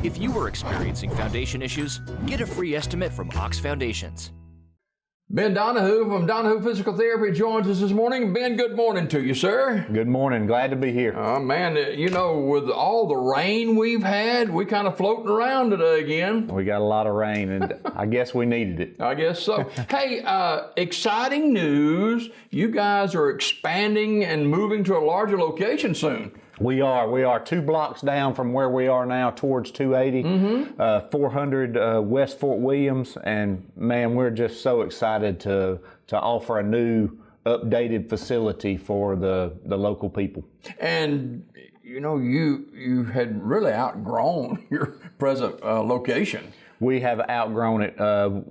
If you are experiencing foundation issues, get a free estimate from Ox Foundations. Ben Donahoo from Donahoo Physical Therapy joins us this morning. Ben, good morning to you, sir. Good morning. Glad to be here. Man, you know, with all the rain we've had, we kind of floating around today again. We got a lot of rain, and I guess we needed it. I guess so. Hey, exciting news. You guys are expanding and moving to a larger location soon. We are 2 blocks down from where we are now towards 280, 400 West Fort Williams, and man, we're just so excited to offer a new, updated facility for the local people. And you know, you had really outgrown your present location. We have outgrown it.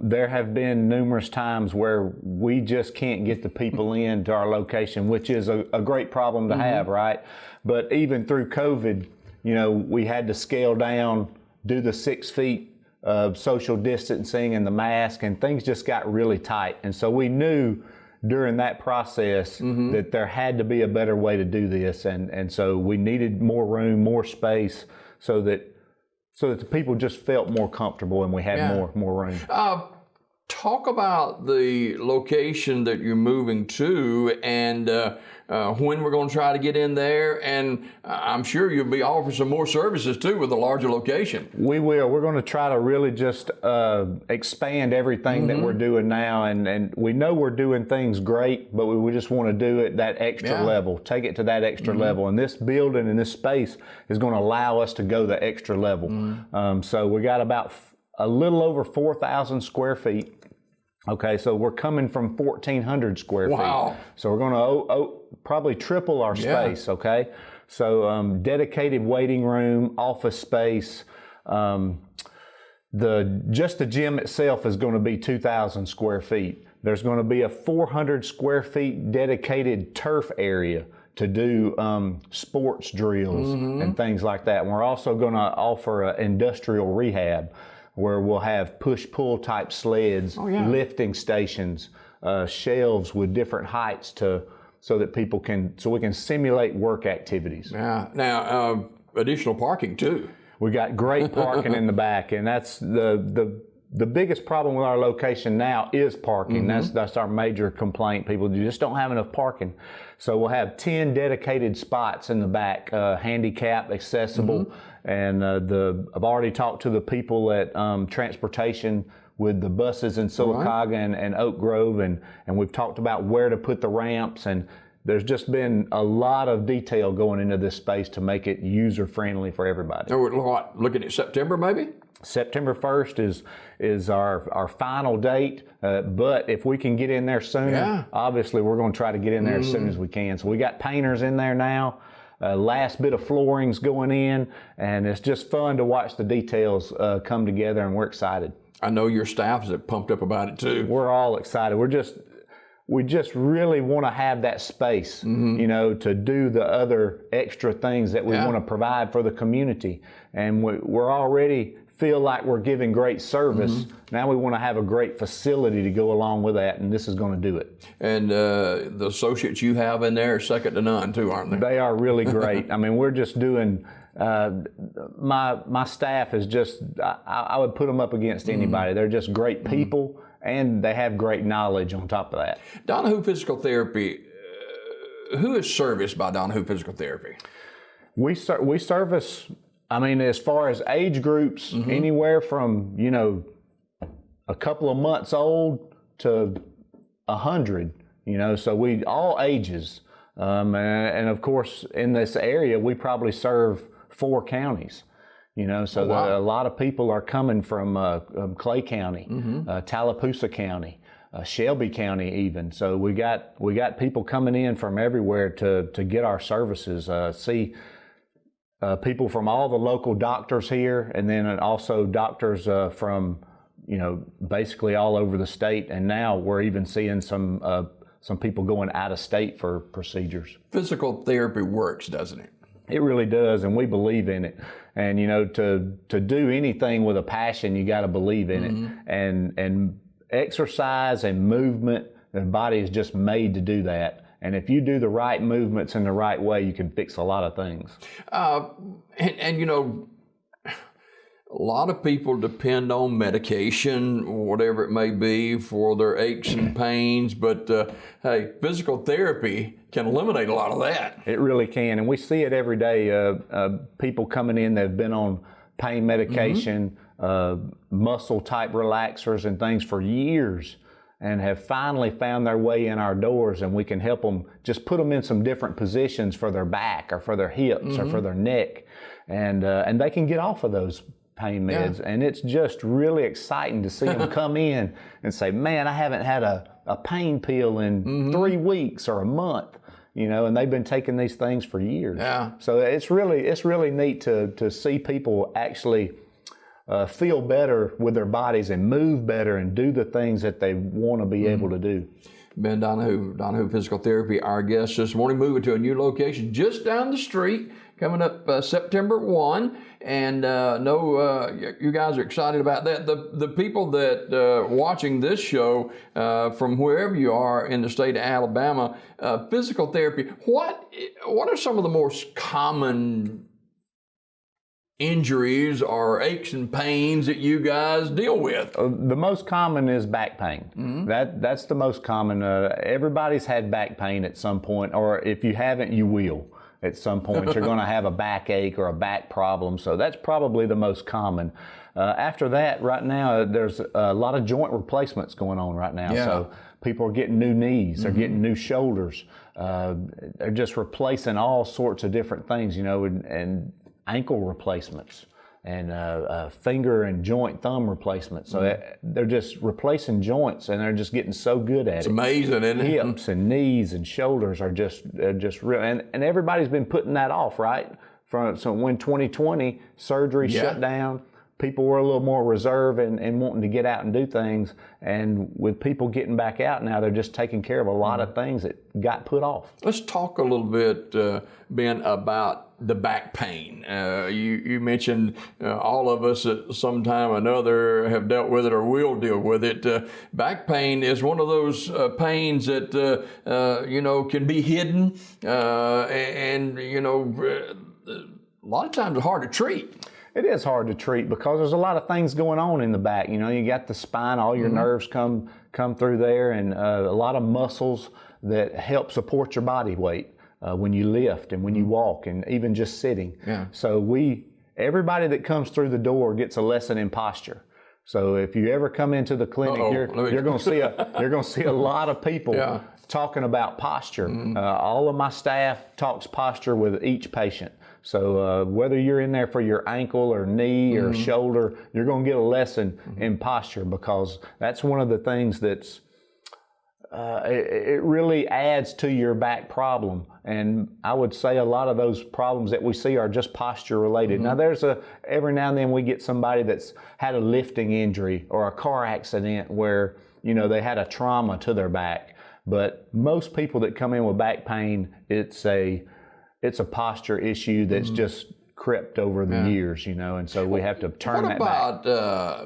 There have been numerous times where we just can't get the people into our location, which is a great problem to have, right? But even through COVID, you know, we had to scale down, do the 6 feet of social distancing and the mask, and things just got really tight. And so we knew during that process that there had to be a better way to do this. And so we needed more room, more space, so that the people just felt more comfortable and we had more room. Talk about the location that you're moving to and when we're going to try to get in there. And I'm sure you'll be offering some more services too with a larger location. We will. We're going to try to really just expand everything that we're doing now. And we know we're doing things great, but we just want to do it that extra level, take it to that extra level. And this building and this space is going to allow us to go the extra level. So we got about a little over 4,000 square feet. Okay, so we're coming from 1,400 square feet. So we're going to probably triple our space, okay? So dedicated waiting room, office space. Just the gym itself is going to be 2,000 square feet. There's going to be a 400 square feet dedicated turf area to do sports drills and things like that. And we're also going to offer industrial rehab, where we'll have push-pull type sleds, lifting stations, shelves with different heights so that we can simulate work activities. Now, additional parking too. We got great parking in the back, and that's the biggest problem with our location now is parking. That's our major complaint. People just don't have enough parking. So we'll have 10 dedicated spots in the back, handicap accessible. And I've already talked to the people at transportation with the buses in Sylacauga and Oak Grove, and we've talked about where to put the ramps, and there's just been a lot of detail going into this space to make it user-friendly for everybody. So we're looking at September maybe? September 1st is our final date, but if we can get in there sooner, obviously we're going to try to get in there as soon as we can. So we got painters in there now. Last bit of flooring's going in, and it's just fun to watch the details come together, and we're excited. I know your staff is pumped up about it too. We're all excited. We just really want to have that space, you know, to do the other extra things that we want to provide for the community. And we're already feel like we're giving great service. Now we want to have a great facility to go along with that, and this is going to do it. And the associates you have in there are second to none too, aren't they? They are really great. I mean, we're just doing, my staff is just, I would put them up against anybody. They're just great people, and they have great knowledge on top of that. Donahoo Physical Therapy, who is serviced by Donahoo Physical Therapy? We service, I mean, as far as age groups, anywhere from, you know, a couple of months old to 100, you know, so we all ages. And of course, in this area, we probably serve 4 counties, you know, so a lot of people are coming from Clay County, Tallapoosa County, Shelby County even. So we got people coming in from everywhere to get our services, see people from all the local doctors here, and then also doctors from, you know, basically all over the state. And now we're even seeing some people going out of state for procedures. Physical therapy works, doesn't it? It really does, and we believe in it. And you know, to do anything with a passion, you got to believe in it. And exercise and movement, the body is just made to do that. And if you do the right movements in the right way, you can fix a lot of things. And you know, lot of people depend on medication, whatever it may be, for their aches and pains, but hey, physical therapy can eliminate a lot of that. It really can, and we see it every day. People coming in that have been on pain medication, muscle type relaxers and things for years, and have finally found their way in our doors, and we can help them, just put them in some different positions for their back or for their hips or for their neck, and they can get off of those pain meds. And it's just really exciting to see them come in and say, man, I haven't had a pain pill in 3 weeks or a month, you know, and they've been taking these things for years. So it's really neat to see people actually feel better with their bodies and move better and do the things that they want to be able to do. Ben Donahoo Physical Therapy, our guest this morning, moving to a new location just down the street, coming up September 1. And you guys are excited about that. The people that watching this show from wherever you are in the state of Alabama, physical therapy, what are some of the most common injuries or aches and pains that you guys deal with? The most common is back pain. That's the most common. Everybody's had back pain at some point, or if you haven't, you will. At some point, you're going to have a backache or a back problem. So that's probably the most common. After that, right now, there's a lot of joint replacements going on right now. So people are getting new knees, they're getting new shoulders. They're just replacing all sorts of different things, you know, and ankle replacements and finger and joint thumb replacements. So they're just replacing joints, and they're just getting so good at it. It's amazing, isn't it? Hips and knees and shoulders are just real, and everybody's been putting that off, right? So when 2020 surgery shut down, people were a little more reserved and wanting to get out and do things. And with people getting back out now, they're just taking care of a lot of things that got put off. Let's talk a little bit, Ben, about the back pain. You mentioned all of us at some time or another have dealt with it or will deal with it. Back pain is one of those pains that, can be hidden and a lot of times it's hard to treat. It is hard to treat because there's a lot of things going on in the back. You know, you got the spine, all your nerves come through there, and a lot of muscles that help support your body weight when you lift and when you walk and even just sitting. So everybody that comes through the door gets a lesson in posture. So if you ever come into the clinic, you're going to see a lot of people talking about posture. All of my staff talks posture with each patient. So whether you're in there for your ankle or knee or shoulder, you're going to get a lesson in posture, because that's one of the things that's it really adds to your back problem. And I would say a lot of those problems that we see are just posture related. Now every now and then we get somebody that's had a lifting injury or a car accident where, you know, they had a trauma to their back. But most people that come in with back pain, it's a posture issue that's just crept over the years, you know, and so we have to turn that back.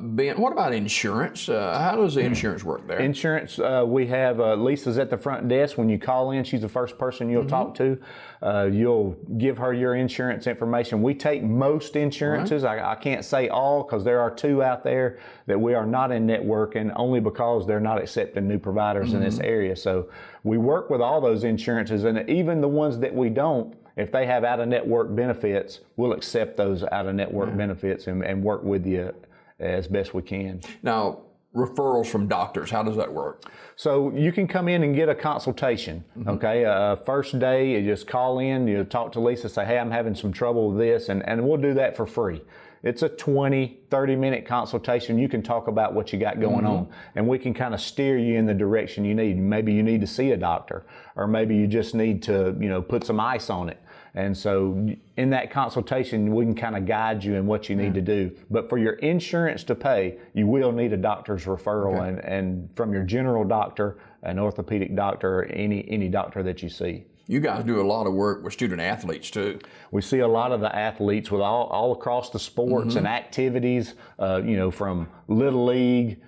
Ben, what about insurance? How does the insurance work there? Insurance, we have Lisa's at the front desk. When you call in, she's the first person you'll talk to. You'll give her your insurance information. We take most insurances. I can't say all, because there are 2 out there that we are not in network, and only because they're not accepting new providers in this area. So we work with all those insurances, and even the ones that we don't, if they have out-of-network benefits, we'll accept those out-of-network benefits and work with you as best we can. Now, referrals from doctors, how does that work? So you can come in and get a consultation, okay? First day, you just call in, you talk to Lisa, say, hey, I'm having some trouble with this, and we'll do that for free. It's a 20, 30-minute consultation. You can talk about what you got going on, and we can kind of steer you in the direction you need. Maybe you need to see a doctor, or maybe you just need to, put some ice on it. And so in that consultation, we can kind of guide you in what you need to do. But for your insurance to pay, you will need a doctor's referral, and from your general doctor, an orthopedic doctor, or any doctor that you see. You guys do a lot of work with student athletes too. We see a lot of the athletes with all across the sports and activities, from Little League,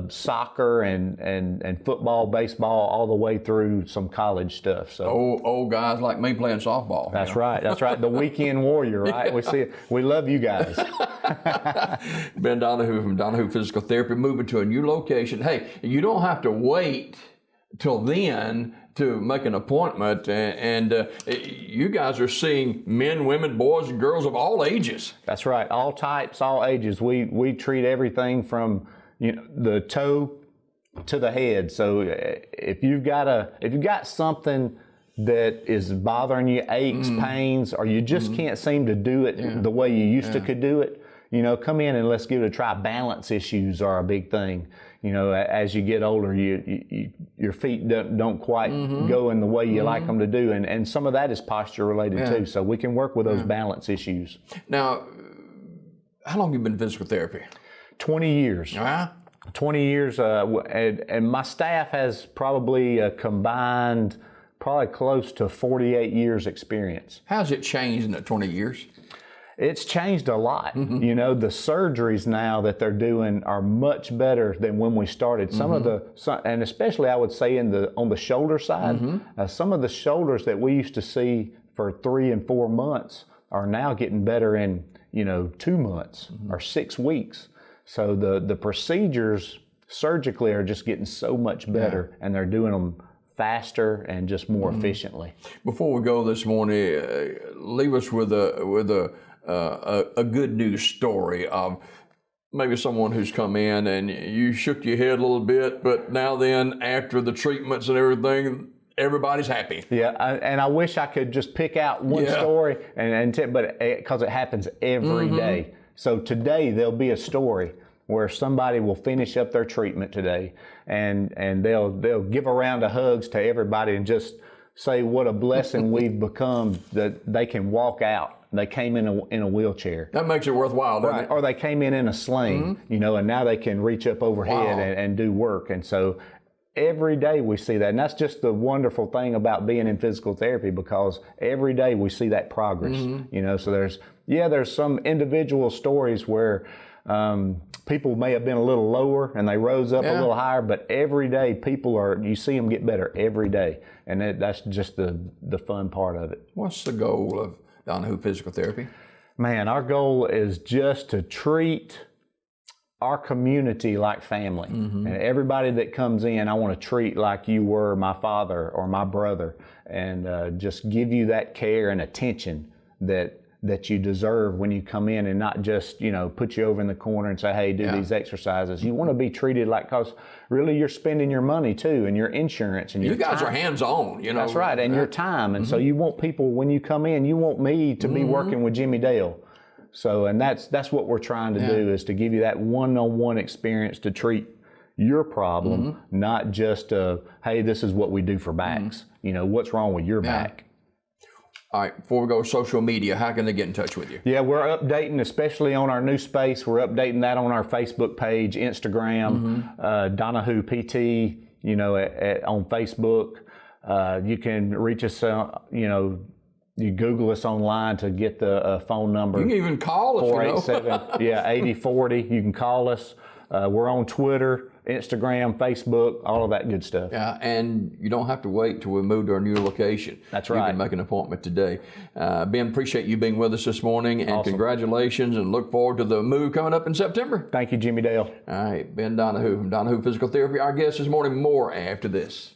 soccer and football, baseball, all the way through some college stuff. So old guys like me playing softball. that's right. That's right. The weekend warrior, right? We see it. We love you guys. Ben Donahoo from Donahoo Physical Therapy, moving to a new location. Hey, you don't have to wait till then to make an appointment, and you guys are seeing men, women, boys, and girls of all ages. That's right. All types, all ages. We treat everything from the toe to the head. So if you've got something that is bothering you, aches, pains, or you just can't seem to do it the way you used to could do it, come in and let's give it a try. Balance issues are a big thing. As you get older, your feet don't quite go in the way you like them to do, and some of that is posture related too. So we can work with those balance issues. Now, how long have you been in physical therapy? 20 years. 20 years, and my staff has probably combined probably close to 48 years experience. How's it changed in that 20 years? It's changed a lot. The surgeries now that they're doing are much better than when we started. And especially I would say on the shoulder side, some of the shoulders that we used to see for 3 and 4 months are now getting better in 2 months or 6 weeks. So the procedures surgically are just getting so much better, and they're doing them faster and just more efficiently. Before we go this morning, leave us with a good news story of maybe someone who's come in and you shook your head a little bit, but now then after the treatments and everything, everybody's happy. Yeah, and I wish I could just pick out one story, but because it happens every day. So today there'll be a story where somebody will finish up their treatment today, and they'll give a round of hugs to everybody and just say what a blessing we've become that they can walk out. They came in a wheelchair. That makes it worthwhile, doesn't it? Or they came in a sling, and now they can reach up overhead and do work. And so every day we see that. And that's just the wonderful thing about being in physical therapy, because every day we see that progress. So there's some individual stories where people may have been a little lower and they rose up a little higher, but every day you see them get better every day. And that's just the fun part of it. What's the goal of Donahoo Physical Therapy? Man, our goal is just to treat our community like family. And everybody that comes in, I want to treat like you were my father or my brother, and just give you that care and attention that you deserve when you come in, and not just, put you over in the corner and say, hey, do these exercises. You want to be treated like, because really you're spending your money too, and your insurance and your time. You guys are hands-on, That's right, and your time. And so you want people, when you come in, you want me to be working with Jimmy Dale. So, and that's what we're trying to do, is to give you that one-on-one experience to treat your problem, not just, hey, this is what we do for backs. What's wrong with your back? All right, before we go social media, how can they get in touch with you? Yeah, we're updating, especially on our new space. We're updating that on our Facebook page, Instagram, Donahoo PT, on Facebook. You can reach us, you Google us online to get the phone number. You can even call us. 487, 8040. You can call us. We're on Twitter, Instagram, Facebook, all of that good stuff. Yeah, and you don't have to wait till we move to our new location. That's right. You can make an appointment today. Ben, appreciate you being with us this morning, and congratulations, and look forward to the move coming up in September. Thank you, Jimmy Dale. All right, Ben Donahoo from Donahoo Physical Therapy. Our guest this morning. More after this.